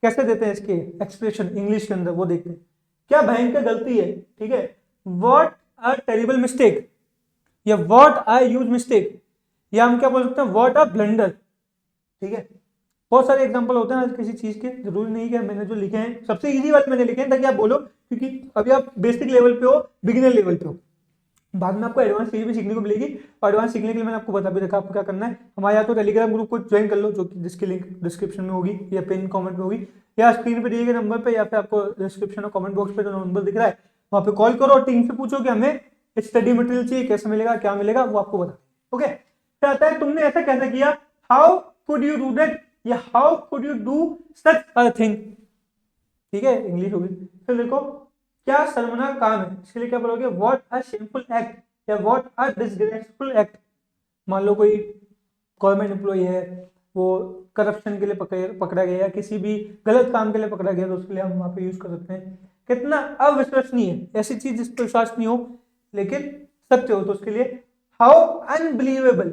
कैसे देते हैं इसके एक्सप्रेशन इंग्लिश के अंदर, वो देखते हैं, क्या भयंकर गलती है, ठीक है, व्हाट अ टेरिबल मिस्टेक, या व्हाट अ ह्यूज मिस्टेक, या हम क्या बोल सकते हैं, व्हाट अ ब्लंडर, ठीक है, बहुत सारे एग्जांपल होते हैं आज किसी चीज के, जरूरी नहीं कि मैंने जो लिखे हैं सबसे इजी वाले मैंने लिखे हैं ताकि आप बोलो, क्योंकि अभी आप बेसिक लेवल पे हो, बिगिनर लेवल पे हो, बाद में आपको एडवांस चीज भी सीखने को मिलेगी, और एडवांस सीखने के लिए मैंने आपको बता भी रखा आपको क्या करना है, हमारे यहाँ तो टेलीग्राम ग्रुप को ज्वाइन कर लो, जो कि जिसकी लिंक डिस्क्रिप्शन में होगी या पिन कमेंट में होगी, या स्क्रीन पे दिए गए नंबर पे, या फिर आपको डिस्क्रिप्शन और कमेंट बॉक्स पे जो नंबर दिख रहा है वहाँ पे कॉल करो और टीम से पूछो कि हमें स्टडी मटेरियल चाहिए, कैसे मिलेगा, क्या मिलेगा, वो आपको बता, ओके। फिर आता है तुमने ऐसा कैसे किया, how could you do that, या how could you do such a thing, ठीक है, इंग्लिश होगी। फिर देखो क्या शर्मनाक काम है, इसके लिए क्या बोलोगे, व्हाट अ शेमफुल एक्ट, या व्हाट अ डिसग्रेसफुल एक्ट, मान लो कोई गवर्नमेंट एम्प्लॉय है, वो करप्शन के लिए पकड़ा गया, या किसी भी गलत काम के लिए पकड़ा गया, तो उसके लिए हम वहां पे यूज कर सकते हैं, कितना अविश्वसनीय है, ऐसी चीज जिस पर विश्वास नहीं हो लेकिन सत्य हो, तो उसके लिए हाउ अनबिलीवेबल,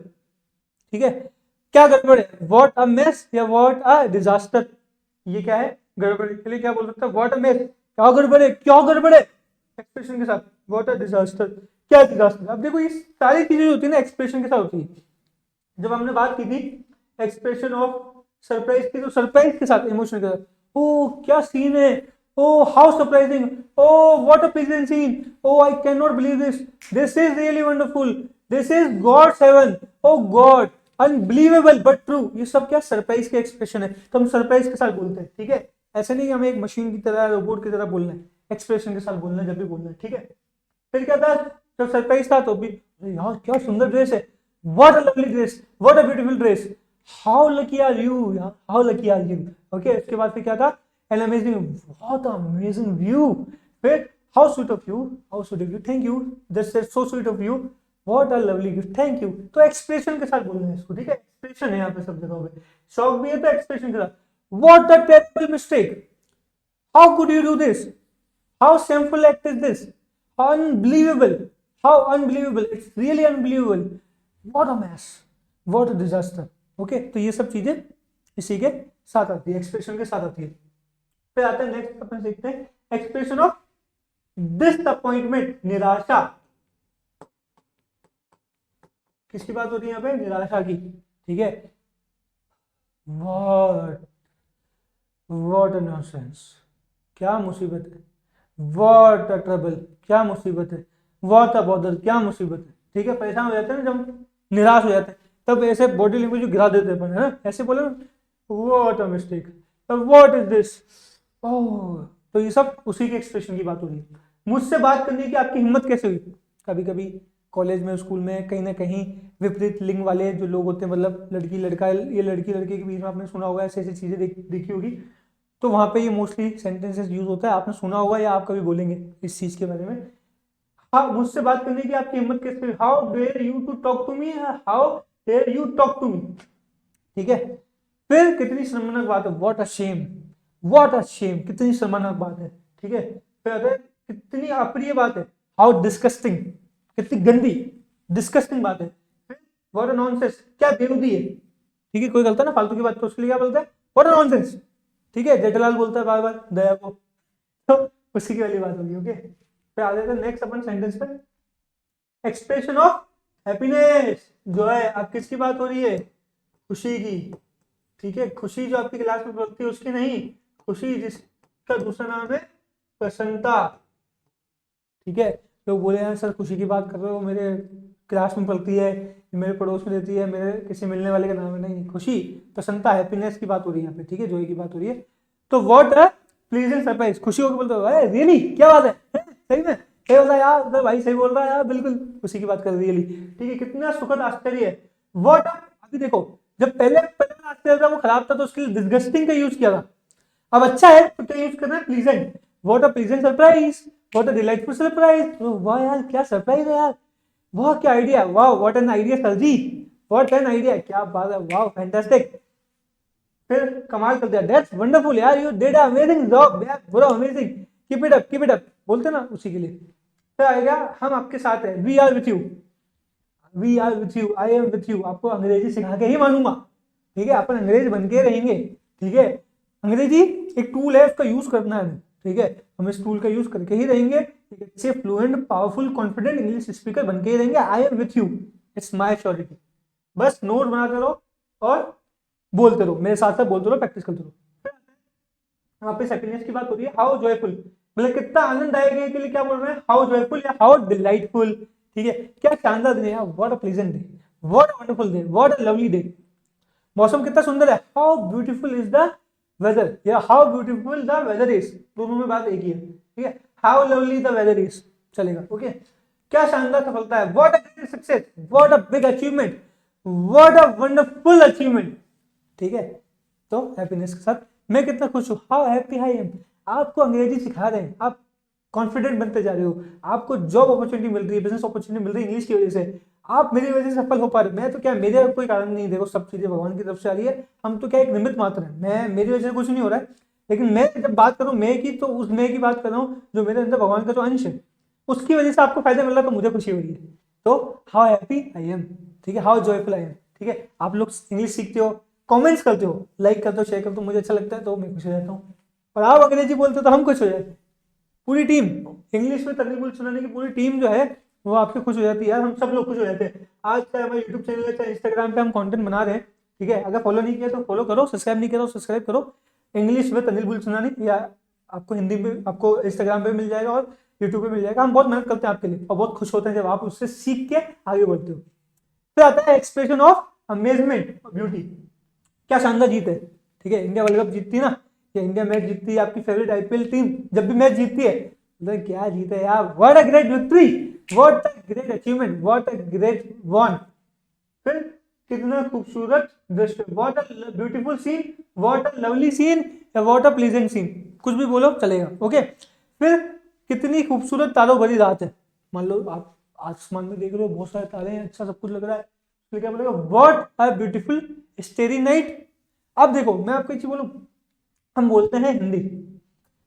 ठीक है, क्या गड़बड़ है, व्हाट अ मेस या व्हाट अ डिजास्टर, ये क्या है, गड़बड़ के लिए क्या बोल सकते हैं, व्हाट अ मेस, क्या गड़बड़ है, क्या गड़बड़ है, एक्सप्रेशन के साथ, व्हाट अ डिजास्टर, क्या डिजास्टर। अब देखो ये सारी चीजें होती है ना एक्सप्रेशन के साथ होती है, जब हमने बात की थी एक्सप्रेशन ऑफ सरप्राइज की, तो सरप्राइज के साथ, इमोशन के साथ, ओ क्या सीन है, oh how surprising, oh what a pleasant scene, oh I can not believe this, this is really wonderful, this is God's heaven, oh God, unbelievable but true, ये सब क्या सरप्राइज के एक्सप्रेशन है, तो हम सरप्राइज के साथ बोलते हैं, ठीक है, ऐसे नहीं हमें एक मशीन की तरह, रोबोट की तरह बोलना है, एक्सप्रेशन के साथ बोलना है जब भी बोलना है, ठीक है। फिर क्या था, जब सरप्राइज था तो भी यार क्या सुंदर ड्रेस है, what a lovely dress, what a beautiful dress, how lucky are you, how lucky are you, okay. उसके बाद फिर क्या था, an amazing, what amazing view, फिर how sweet of you, how sweet of you, thank you, this is so sweet of you, what a lovely gift, thank you, तो expression के साथ बोलना है इसको, ठीक है, एक्सप्रेशन है यहाँ पे सब जगह पे, शौक भी है तो एक्सप्रेशन के साथ, what a terrible mistake, how could you do this, how shameful act is this, unbelievable, how unbelievable, it's really unbelievable, what a mess, what a disaster, okay, तो ये सब चीजें इसी के साथ आती है, एक्सप्रेशन के साथ आती है। फिर आता है नेक्स्ट, अपन देखते हैं एक्सप्रेशन ऑफ डिसअपॉइंटमेंट, निराशा, किसकी बात हो रही है यहाँ पे, निराशा की, ठीक है, व्हाट व्हाट अ नॉनसेंस, क्या मुसीबत है। व्हाट अ ट्रबल, क्या मुसीबत है। व्हाट अ बॉदर, क्या मुसीबत है। ठीक है, परेशान हो जाते हैं ना जब, निराश हो जाते हैं, तब ऐसे बॉडी लैंग्वेज गिरा देते हैं अपन, है ना, ऐसे बोले ना, what a mistake, what is this. Oh, तो ये सब उसी के एक्सप्रेशन की बात हो रही है। मुझसे बात करने की आपकी हिम्मत कैसे हुई। कभी कभी कॉलेज में, स्कूल में, कहीं ना कहीं विपरीत लिंग वाले जो लोग होते हैं, मतलब लड़की लड़का, ये लड़की लड़के के बीच में आपने सुना होगा, ऐसी ऐसी चीजें देखी होगी, तो वहां पे ये मोस्टली सेंटेंसेस यूज होता है, आपने सुना होगा या आप कभी बोलेंगे इस चीज के बारे में। हाँ, मुझसे बात करने की आपकी हिम्मत कैसे, how dare you to talk to me, how dare you talk to me. ठीक है, फिर कितनी शर्मनाक बात है, what a shame, what a shame, कितनी शर्मनाक बात है। ठीक है, फिर आता है कितनी अप्रिय बात है, हाउ डिस्कस्टिंग, कितनी गंदी, डिस्कस्टिंग बात है। व्हाट अ नॉनसेंस, क्या बेहूदी है। ठीक है, कोई गलता ना फालतू की बात, तो उसके लिए क्या बोलता है, व्हाट अ नॉनसेंस। ठीक है, जेठालाल बोलता है बार बार दया को, तो उसी की वाली बात होगी। ओके, फिर आ जाते हैं नेक्स्ट अपन सेंटेंस पे, एक्सप्रेशन ऑफ हैप्पीनेस, जो है आप किसकी बात हो रही है, खुशी की। ठीक है, खुशी जो आपकी क्लास में पढ़ती है उसकी नहीं, खुशी जिसका दूसरा नाम है प्रसन्नता। ठीक है, लोग बोले हैं सर खुशी की बात कर रहे हो, मेरे क्लास में पढ़ती है, मेरे पड़ोस में रहती है, मेरे किसी मिलने वाले का नाम है, नहीं, खुशी प्रसन्नता हैप्पीनेस की बात हो रही है यहाँ पे। ठीक है, जॉय की बात हो रही है। तो व्हाट अ प्लीजेंट सरप्राइज, खुशी होकर बोलते हो रियली, क्या बात है, सही में, सही बोल रहा है यार, तो भाई सही बोल रहा है यार, बिल्कुल खुशी की बात कर रियली। ठीक है, कितना सुखद आश्चर्य है। व्हाट, अभी देखो, जब पहले पहला आश्चर्य था वो खराब था, तो उसके लिए डिस्गस्टिंग का यूज किया था। अब अच्छा है तो क्या यूज करना है, pleasant. What a pleasant surprise, what a delightful surprise, वाह यार क्या सरप्राइज है यार, वाह क्या आइडिया, वाह what an idea sir ji, what an idea, क्या बात है, वाह फैंटास्टिक। फिर कमाल कर दिया, दैट्स वंडरफुल यार, यू डिड अमेजिंग जॉब यार, bro amazing, keep it up, बोलते ना उसी के लिए। फिर आएगा हम आपके साथ हैं, we are with you, we are with you, I am with you, आपको अंग्रेजी सिखा के ही मानूंगा। ठीक है, अपन अंग्रेज बन के रहेंगे। ठीक है, अंग्रेजी एक टूल है, उसका यूज करना है। ठीक है, हम इस टूल का यूज करके ही रहेंगे, अच्छे fluent powerful confident English speaker बन के ही रहेंगे। आई am with you, it's my surety. बस नोट बनाते रहो और बोलते रहो, मेरे साथ साथ बोलते रहो, प्रैक्टिस करते रहो। यहाँ पे हैप्पीनेस की बात हो रही है, हाउ जॉयफुल, मतलब कितना आनंददायक है के लिए क्या बोल रहे हैं, हाउ जॉयफुल या हाउ डिलाइटफुल। ठीक है, क्या शानदार दिन है, what a pleasant day, what a wonderful day, what a lovely day. मौसम कितना सुंदर है, how beautiful is the weather, या how beautiful the weather is, दोनों में बात एक ही है। ठीक है, how lovely the weather is चलेगा। ओके, क्या शानदार सफलता है, what a great success, what a big achievement, what a wonderful achievement. ठीक है, तो हैप्पीनेस के साथ मैं कितना खुश हूँ, हाउ हैप्पी आई एम। आपको अंग्रेजी सिखा रहे हैं, आप कॉन्फिडेंट बनते जा रहे हो, आपको जॉब अपॉर्चुनिटी मिल रही है, बिजनेस अपॉर्चुनिटी मिल रही है इंग्लिश की वजह से, आप मेरी वजह से सफल हो पा रहे। मैं तो क्या, मेरे कोई कारण नहीं, देखो सब चीजें भगवान की तरफ से आ रही है, हम तो क्या एक निमित्त मात्र है, मैं मेरी वजह से कुछ नहीं हो रहा है। लेकिन मैं जब बात करूं मैं की, तो उस मैं की बात कर रहा हूँ जो मेरे अंदर भगवान का जो अंश है, उसकी वजह से आपको फायदा मिल रहा है, तो मुझे खुशी हो रही है। तो हाउ हैप्पी आई एम। ठीक है, हाउ जॉयफुल आई एम। ठीक है, आप लोग इंग्लिश सीखते हो, कमेंट्स करते हो, लाइक करते हो, शेयर करते हो, मुझे अच्छा लगता है तो मैं खुश हो जाता हूँ। और आप अंग्रेजी बोलते हो तो हम खुश हो जाते हैं, पूरी टीम, इंग्लिश में तमिल सुनाने की पूरी टीम जो है वो आपके खुश हो जाती है यार, हम सब लोग खुश हो जाते हैं। आज चाहे हमारे यूट्यूब चैनल है, चाहे इंस्टाग्राम पे हम कंटेंट बना रहे हैं। ठीक है, अगर फॉलो नहीं किया तो फॉलो करो, सब्सक्राइब नहीं किया तो सब्सक्राइब करो। इंग्लिश में तमिल बुल सुनानी, या आपको हिंदी में, आपको इंस्टाग्राम पे मिल जाएगा और यूट्यूब पे मिल जाएगा। हम बहुत मेहनत करते हैं आपके लिए और बहुत खुश होते हैं जब आप उससे सीख के आगे बढ़ते हो। फिर आता है एक्सप्रेशन ऑफ अमेजमेंट ब्यूटी, क्या शानदार जीत है। ठीक है, इंडिया वर्ल्ड कप जीतती है ना, या इंडिया मैच जीतती है, आपकी फेवरेट आईपीएल टीम जब भी मैच जीतती है, तो क्या जीते यार, what a great victory, what a great achievement, what a great one. फिर कितना खूबसूरत दृश्य, what a beautiful scene, what a lovely scene, या व्हाट अ प्लीजेंट सीन, कुछ भी बोलो चलेगा। ओके, फिर कितनी खूबसूरत तारों भरी रात है, मान लो आप आसमान में देख रहे हो, बहुत सारे तारे हैं, अच्छा सब कुछ लग रहा है, फिर क्या बोलेगा, व्हाट अ ब्यूटीफुल स्टेरी नाइट। अब देखो मैं आपको एक चीज बोलूं, हम बोलते हैं हिंदी,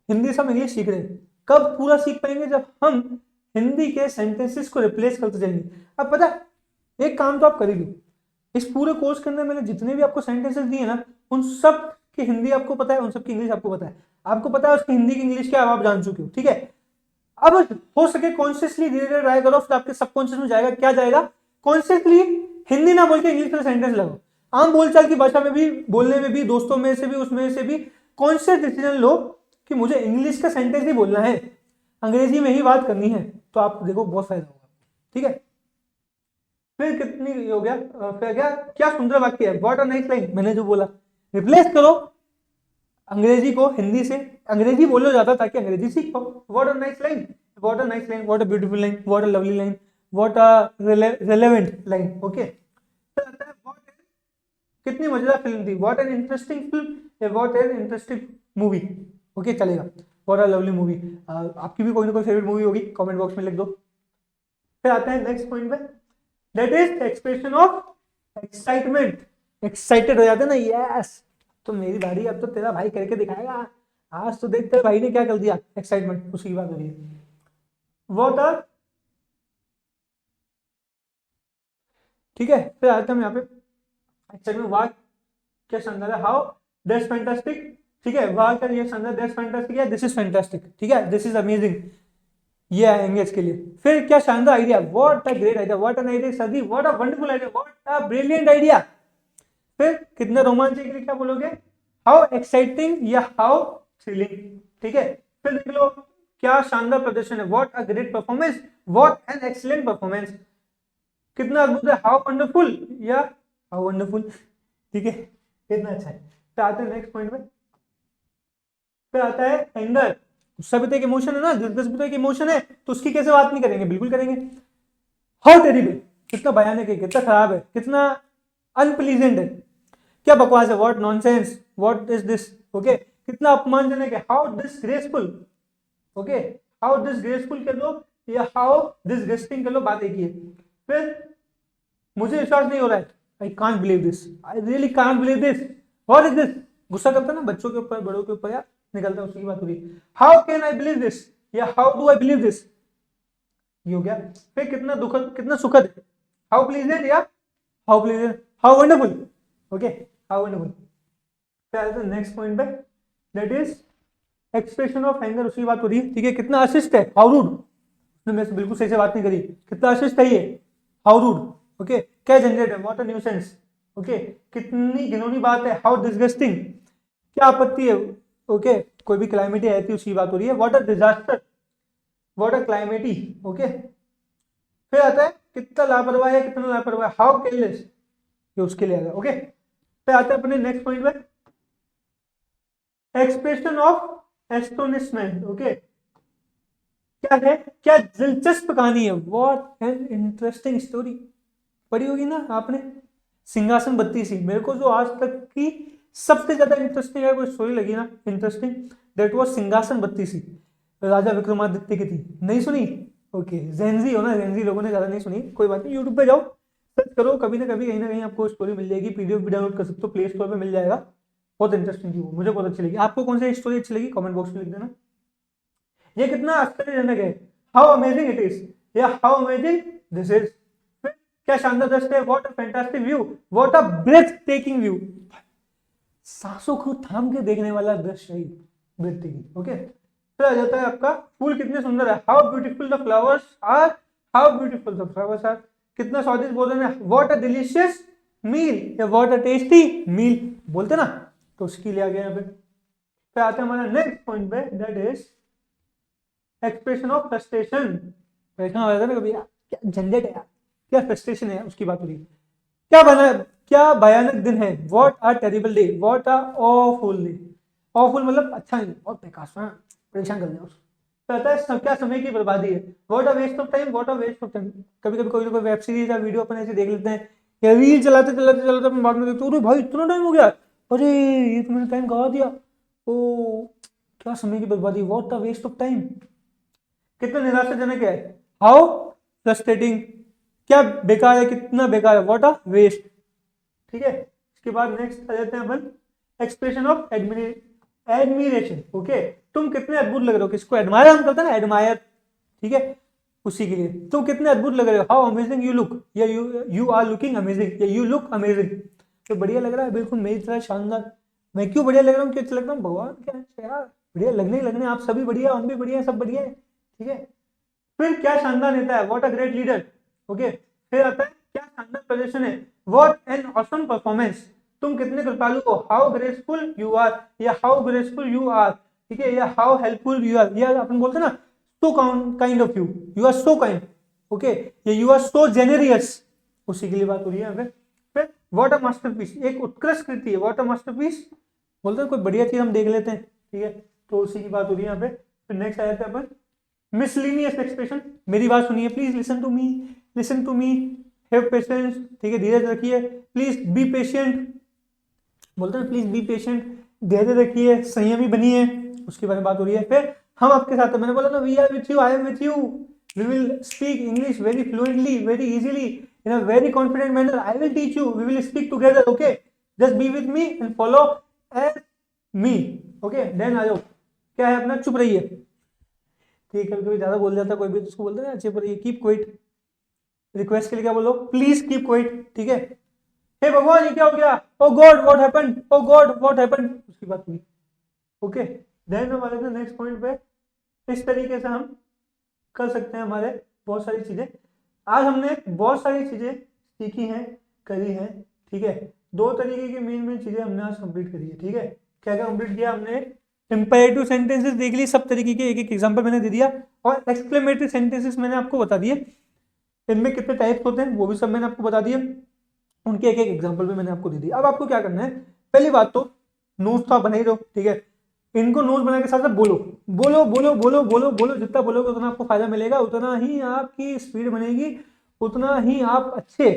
हिंदी से हम इंग्लिश सीख रहे हैं, कब पूरा सीख पाएंगे, जब हम हिंदी के सेंटेंसेस को रिप्लेस करते जाएंगे। अब पता है, एक काम तो आप कर ही लो, इस पूरे कोर्स के अंदर मैंने जितने भी आपको सेंटेंसेस दिए ना, उन सब की हिंदी आपको पता है, उन सब की इंग्लिश आपको पता है, आपको पता है उसकी हिंदी की इंग्लिश क्या है, आप जान चुके हो। ठीक है, अब हो सके कॉन्शियसली धीरे धीरे ट्राई करो, फिर आपके सबकॉन्शियस में जाएगा, क्या जाएगा, कॉन्शियसली हिंदी ना बोल के इंग्लिश में सेंटेंस लगाओ, आम बोलचाल की भाषा में भी, बोलने में भी, दोस्तों में से भी, उसमें से भी कॉन्शियस डिसीजन लो कि मुझे इंग्लिश का सेंटेंस ही बोलना है, अंग्रेजी में ही बात करनी है, तो आप देखो बहुत फायदा होगा। ठीक है, फिर कितनी हो गया, फिर क्या सुंदर वाक्य है, व्हाट अ नाइस लाइन, मैंने जो बोला, रिप्लेस करो अंग्रेजी को हिंदी से, अंग्रेजी बोलो ज्यादा ताकि अंग्रेजी सीखो। What a nice line, what a nice line, what a beautiful line, what a lovely line, what a relevant line. Okay, कितनी मजेदार फिल्म थी, what an interesting film, what an interesting movie. Okay चलेगा, what a lovely movie. आपकी भी कोई ना कोई favourite movie होगी, कमेंट बॉक्स में लिख दो। फिर आता है नेक्स्ट पॉइंट पे, that is expression of excitement. Excited हो जाते हैं ना, यस तो मेरी दाढ़ी अब तो तेरा भाई करके दिखाएगा, आज तो देख तेरे भाई ने क्या कर दिया, एक्साइटमेंट उसकी बात हो रही है। व्हाट आर, ठीक है, फिर आते हैं यहाँ पे एक्साइटमेंट, वाह क्या शानदार है, हाउ दैट्स फैंटास्टिक। ठीक है, वाह क्या ये शानदार, दैट्स फैंटास्टिक, या दिस इज फैंटास्टिक। ठीक है, दिस इज अमेजिंग, ये आएंगे इसके लिए। फिर क्या शानदार idea, what a great idea, what an idea सदी, what a wonderful idea, what a brilliant idea. फिर कितना रोमांचक के लिए क्या बोलोगे, हाउ एक्साइटिंग या हाउ थ्रिलिंग। ठीक है, फिर देख लो क्या शानदार प्रदर्शन है, what a great performance, what an excellent performance. कितना अद्भुत है, हाउ वंडरफुल या हाउ वंडरफुल। ठीक है, कितना अच्छा है। तो आते हैं नेक्स्ट पॉइंट में, फिर आता है एंगर, गुस्सा भी तो एक इमोशन है ना, डिस्गस्ट भी तो एक इमोशन है, तो उसकी कैसे बात नहीं करेंगे, बिल्कुल करेंगे। हाउ टेरिबल, कितना भयानक है, कितना खराब है, कितना अनप्लीजेंट है, क्या बकवास है, what nonsense, what is this. Okay, कितना अपमानजनक है, how disgraceful. Okay, how disgraceful कर लो या हाउ डिसगस्टिंग कर लो, बात एक ही है। फिर मुझे विश्वास नहीं हो रहा है, I can't believe this, I really can't believe this, what is this. गुस्सा करता ना बच्चों के ऊपर, बड़ों के ऊपर, या निकलता है, उसकी बात हो रही है। How can I believe this या how do I believe this, ये हो गया। फिर कितना दुखद, कितना सुखद है, हाउ प्लीजेंट या how pleasant, how wonderful. Okay, how wonderful. फिर नेक्स्ट पॉइंट पे, that is expression of anger, उसकी बात हो रही है। ठीक है, कितना अशिष्ट है, हाउ रूड, मैं बिल्कुल सही से बात नहीं करी, कितना अशिष्ट है ये, हाउ रूड। ओके, क्या झंझट है, व्हाट अ न्यूसेंस। ओके, कितनी घिनौनी बात है, हाउ डिसगस्टिंग, क्या आपत्ति है। ओके, कोई भी क्लाइमेटी आई थी उसकी बात हो रही है, what a disaster, what a calamity. Okay, फिर आता है कितना लापरवाह है, कितना लापरवाह, हाउ केयरलेस, ये उसके लिए आ गया। ओके, फिर आता है अपने नेक्स्ट पॉइंट पे, एक्सप्रेशन ऑफ एस्टोनिशमेंट। ओके, क्या है, क्या दिलचस्प कहानी है, व्हाट एन इंटरेस्टिंग स्टोरी। पढ़ी होगी ना आपने, सिंहासन बत्ती सी, मेरे को जो आज तक की सबसे ज्यादा इंटरेस्टिंग है कोई स्टोरी लगी ना इंटरेस्टिंग, दैट वाज सिंहासन बत्ती सी, राजा विक्रमादित्य की थी। नहीं सुनी, ओके, जेंजी हो ना, जेंजी लोगों ने ज्यादा नहीं सुनी, कोई बात नहीं, यूट्यूब पे जाओ सर्च करो, कभी ना कहीं आपको स्टोरी मिल जाएगी, पीडीएफ भी डाउनलोड कर सकते हो, प्ले स्टोर पे मिल जाएगा। बहुत इंटरेस्टिंग थी वो, मुझे बहुत अच्छी लगी। आपको कौन सी स्टोरी अच्छी लगी, कमेंट बॉक्स में लिख देना। ये कितना आश्चर्यजनक है, हाउ अमेजिंग इट इज या हाउ अमेजिंग दिस इज। क्या शानदार दृश्य है, what a fantastic view, what a breathtaking view, सांसों को थाम के देखने वाला दृश्य है, ब्रेथ टेकिंग। ओके, फिर आ जाता है आपका फूल कितने सुंदर है, how beautiful the flowers are, how beautiful the flowers are, कितना स्वादिष्ट भोजन है, व्हाट अ डिलीशियस मील या व्हाट अ टेस्टी मील, बोलते ना, तो उसके लिए आ गया यहाँ पे। फिर आते हैं हमारा नेक्स्ट पॉइंट पे, that is expression of frustration. परेशान हो जाता है ना कभी, यार क्या झंझट है यार, क्या फ्रस्ट्रेशन है, उसकी बात हो रही है। क्या बना, क्या भयानक दिन है, what a terrible day, what a awful day. Awful मतलब अच्छा नहीं, बहुत बेकार, परेशान कर दिया उसको। कहता है क्या समय की बर्बादी है, what a waste of time, what a waste of time. कभी कभी कोई ना कोई वेब सीरीज या वीडियो अपन ऐसे देख लेते हैं, या रील चलाते चलाते चलाते अपन बाद में देखते, अरे भाई इतना टाइम हो गया, अरे ये तो मैंने टाइम गवा दिया, ओ क्या समय की बर्बादी, what a waste of time, कितना निराशाजनक है, हाउ फ्रस्ट्रेटिंग, क्या बेकार है, कितना बेकार है, व्हाट अ वेस्ट। ठीक है, इसके बाद नेक्स्ट आ जाते हैं अपन एक्सप्रेशन ऑफ एडमिरेशन। ओके, तुम कितने अद्भुत लग रहे हो, किसको एडमायर हम करते हैं ना, एडमायर। ठीक है, उसी के लिए, तुम कितने अद्भुत लग रहे हो, हाउ अमेजिंग यू लुक, या यू आर लुकिंग अमेजिंग, या यू लुक अमेजिंग। तो बढ़िया लग रहा है, बिल्कुल मेरी तरह शानदार। मैं क्यों बढ़िया लग रहा हूँ, क्यों अच्छा लग रहा हूँ, भगवान क्या है यार, बढ़िया लगने ही लगने, आप सभी बढ़िया, हम भी बढ़िया, सब बढ़िया है। ठीक है, फिर क्या शानदार नेता है, what a great leader. Okay, फिर आता है क्या शानदार प्रदर्शन है, व्हाट एन ऑसम परफॉर्मेंस, तुम कितने कृपालु हो, हाउ ग्रेसफुल यू आर, या हाउ ग्रेसफुल यू आर, ठीक है, या हाउ हेल्पफुल यू आर, या अपन बोलते हैं ना so kind of you, you are so kind, okay, या यू आर सो जेनेरियस, उसी के लिए बात हो रही है यहाँ पे। फिर व्हाट अ मास्टरपीस, एक उत्कृष्ट कृति है, व्हाट अ मास्टरपीस, बोलते हैं कोई बढ़िया चीज हम देख लेते हैं, ठीक है, तो उसी की बात हो रही है यहाँ पे। फिर नेक्स्ट आ जाता है अपन मिसलिनियस एक्सप्रेशन, मेरी बात सुनिए, please listen to me, listen to me, have patience, ठीक है, धीरज रखिए, प्लीज बी पेशेंट, बोलते हैं प्लीज बी पेशेंट, धैर्य रखिए, संयमी बनिए, उसके बारे में बात हो रही है। फिर हम आपके साथ हैं, मैंने बोला ना we are with you, I am with you, we will speak English very fluently, very easily, in a very confident manner, I will teach you, we will speak together, okay, just be with me and follow as me, okay, then आ जाओ, क्या है अपना, चुप रहिए, ठीक है, कभी ज्यादा बोल जाता कोई भी तो उसको बोलते हैं ना चुप रहिए, कीप क्वाइट, रिक्वेस्ट के लिए क्या बोलो, प्लीज कीप क्वाइट, ठीक है, हे भगवान ये क्या हो गया, oh God what happened, oh God what happened, उसकी बात हुई, ओके। देन हम आ जाते हैं नेक्स्ट पॉइंट पे, इस तरीके से हम कर सकते हैं हमारे बहुत सारी चीजें। आज हमने बहुत सारी चीजें सीखी हैं, करी हैं, ठीक है, दो तरीके की मेन चीजें हमने आज कंप्लीट करी है, ठीक है, क्या क्या कंप्लीट किया हमने, इंपेरेटिव सेंटेंसेस देख ली, सब तरीके के एक एक एग्जांपल मैंने दे दिया, और एक्सक्लेमेटरी सेंटेंसेस मैंने आपको बता दिए, इनमें कितने टाइप्स होते हैं वो भी सब मैंने आपको बता दिया, उनके एक एक एग्जांपल भी मैंने आपको दे दिया। अब आपको क्या करना है, पहली बात तो नोट्स तो आप बना ही दो, ठीक है, इनको नोट्स बनाने के साथ साथ बोलो बोलो बोलो बोलो बोलो बोलो, जितना बोलोगे उतना आपको फायदा मिलेगा, उतना ही आपकी स्पीड बनेगी, उतना ही आप अच्छे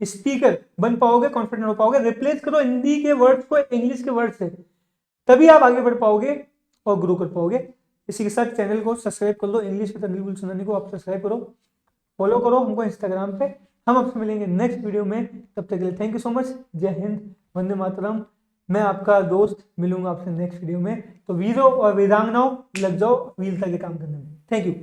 स्पीकर बन पाओगे, कॉन्फिडेंट हो पाओगे। रिप्लेस करो हिंदी के वर्ड्स को इंग्लिश के वर्ड से, तभी आप आगे बढ़ पाओगे और ग्रो कर पाओगे। इसी के साथ चैनल को सब्सक्राइब कर लो, इंग्लिश विद अनिल बुलचंदानी को आप सब्सक्राइब करो, फॉलो करो हमको इंस्टाग्राम पे। हम आपसे मिलेंगे नेक्स्ट वीडियो में, तब तक के लिए थैंक यू सो मच, जय हिंद, वंदे मातरम। मैं आपका दोस्त मिलूंगा आपसे नेक्स्ट वीडियो में, तो वीरों और वीरांगनाओं लग जाओ वीरता के काम करने में। Thank you.